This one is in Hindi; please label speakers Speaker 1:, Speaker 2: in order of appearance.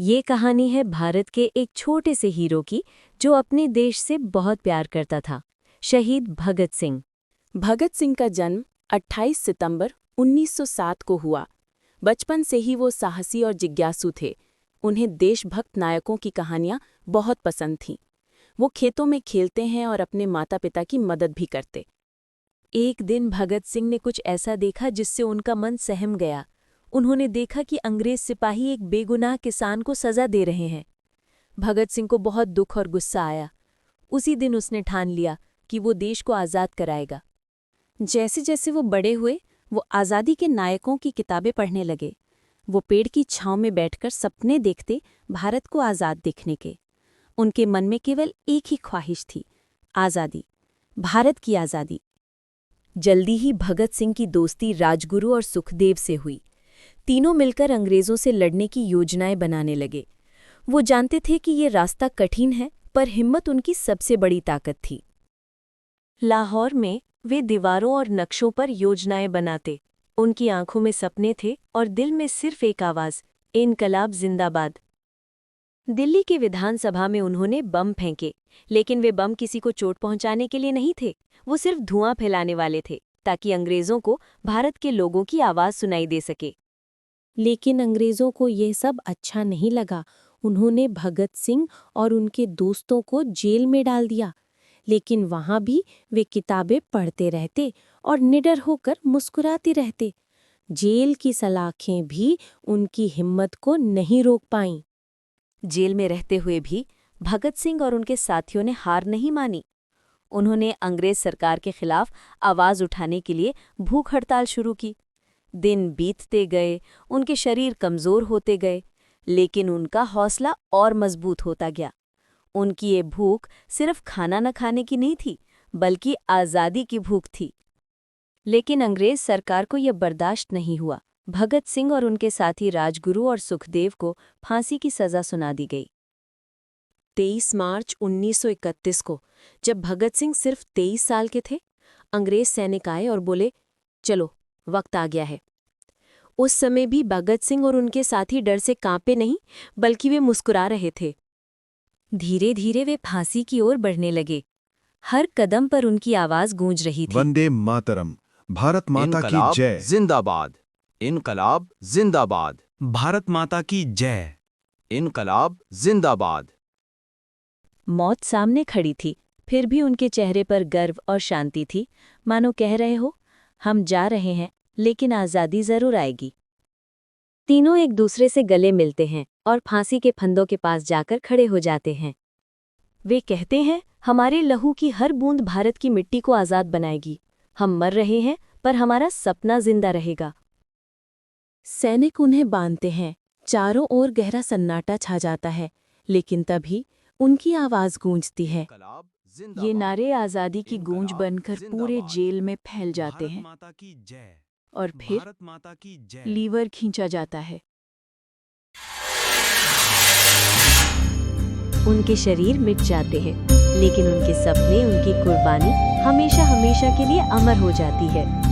Speaker 1: ये कहानी है भारत के एक छोटे से हीरो की जो अपने देश से बहुत प्यार करता था, शहीद भगत सिंह।
Speaker 2: भगत सिंह का जन्म 28 सितंबर 1907 को हुआ। बचपन से ही वो साहसी और जिज्ञासु थे। उन्हें देशभक्त नायकों की कहानियां बहुत पसंद थीं। वो खेतों में खेलते हैं और अपने माता पिता की मदद भी करते।
Speaker 1: एक दिन भगत सिंह ने कुछ ऐसा देखा जिससे उनका मन सहम गया। उन्होंने देखा कि अंग्रेज सिपाही एक बेगुनाह किसान को सजा दे रहे हैं। भगत सिंह को बहुत दुख और गुस्सा आया। उसी दिन उसने ठान लिया कि वो देश को आज़ाद कराएगा।
Speaker 2: जैसे जैसे वो बड़े हुए, वो आज़ादी के नायकों की किताबें पढ़ने लगे। वो पेड़ की छांव में बैठकर सपने देखते भारत को आज़ाद देखने के। उनके मन में केवल एक ही ख्वाहिश थी, आज़ादी, भारत की आज़ादी।
Speaker 1: जल्दी ही भगत सिंह की दोस्ती राजगुरु और सुखदेव से हुई। तीनों मिलकर अंग्रेजों से लड़ने की योजनाएं बनाने लगे। वो जानते थे कि ये रास्ता कठिन है, पर हिम्मत उनकी सबसे बड़ी ताकत थी। लाहौर में वे दीवारों और नक्शों पर योजनाएं बनाते। उनकी आंखों में सपने थे और दिल में सिर्फ एक आवाज़, इनकलाब जिंदाबाद। दिल्ली की विधानसभा में उन्होंने बम फेंके, लेकिन वे बम किसी को चोट पहुंचाने के लिए नहीं थे। वो सिर्फ धुआं फैलाने वाले थे, ताकि अंग्रेजों को भारत के लोगों की आवाज़ सुनाई दे सके।
Speaker 2: लेकिन अंग्रेजों को यह सब अच्छा नहीं लगा। उन्होंने भगत सिंह और उनके दोस्तों को जेल में डाल दिया। लेकिन वहां भी वे किताबें पढ़ते रहते और निडर होकर मुस्कुराते रहते। जेल की सलाखें भी उनकी हिम्मत को नहीं रोक पाईं।
Speaker 1: जेल में रहते हुए भी भगत सिंह और उनके साथियों ने हार नहीं मानी। उन्होंने अंग्रेज सरकार के खिलाफ आवाज़ उठाने के लिए भूख हड़ताल शुरू की। दिन बीतते गए, उनके शरीर कमज़ोर होते गए, लेकिन उनका हौसला और मजबूत होता गया। उनकी ये भूख सिर्फ खाना न खाने की नहीं थी, बल्कि आज़ादी की भूख थी। लेकिन अंग्रेज सरकार को यह बर्दाश्त नहीं हुआ। भगत सिंह और उनके साथी राजगुरु और सुखदेव को फांसी की सज़ा सुना दी गई।
Speaker 2: 23 मार्च 1931 को, जब भगत सिंह सिर्फ 23 साल के थे, अंग्रेज सैनिक आए और बोले, चलो, वक्त आ गया है। उस समय भी भगत सिंह और उनके साथी डर से कांपे नहीं, बल्कि वे मुस्कुरा रहे थे।
Speaker 1: धीरे धीरे वे फांसी की ओर बढ़ने लगे। हर कदम पर उनकी आवाज़ गूंज रही थी,
Speaker 3: वंदे मातरम, भारत माता की
Speaker 4: इनकलाब
Speaker 3: जय।
Speaker 4: जिंदाबाद, इनकलाब जिंदाबाद,
Speaker 5: भारत माता की जय।
Speaker 4: इनकलाब जिंदाबाद।
Speaker 1: मौत सामने खड़ी थी, फिर भी उनके चेहरे पर गर्व और शांति थी, मानो कह रहे हो, हम जा रहे हैं, लेकिन आज़ादी जरूर आएगी। तीनों एक दूसरे से गले मिलते हैं और फांसी के फंदों के पास जाकर खड़े हो जाते हैं। वे कहते हैं, हमारे लहू की हर बूंद भारत की मिट्टी को आज़ाद बनाएगी। हम मर रहे हैं, पर हमारा सपना जिंदा रहेगा।
Speaker 2: सैनिक उन्हें बांधते हैं। चारों ओर गहरा सन्नाटा छा जाता है, लेकिन तभी उनकी आवाज़ गूंजती है।
Speaker 4: इनकलाब
Speaker 1: ये
Speaker 4: जिंदाबाद।
Speaker 1: नारे आज़ादी की गूंज
Speaker 4: इनकलाब
Speaker 1: बनकर पूरे
Speaker 4: जिंदाबाद।
Speaker 1: जेल में फैल जाते
Speaker 5: भारत
Speaker 1: हैं
Speaker 5: माता की जय।
Speaker 1: और फिर
Speaker 5: भारत माता की जय।
Speaker 1: लीवर खींचा जाता है। उनके शरीर मिट जाते हैं, लेकिन उनके सपने, उनकी कुर्बानी हमेशा हमेशा के लिए अमर हो जाती है।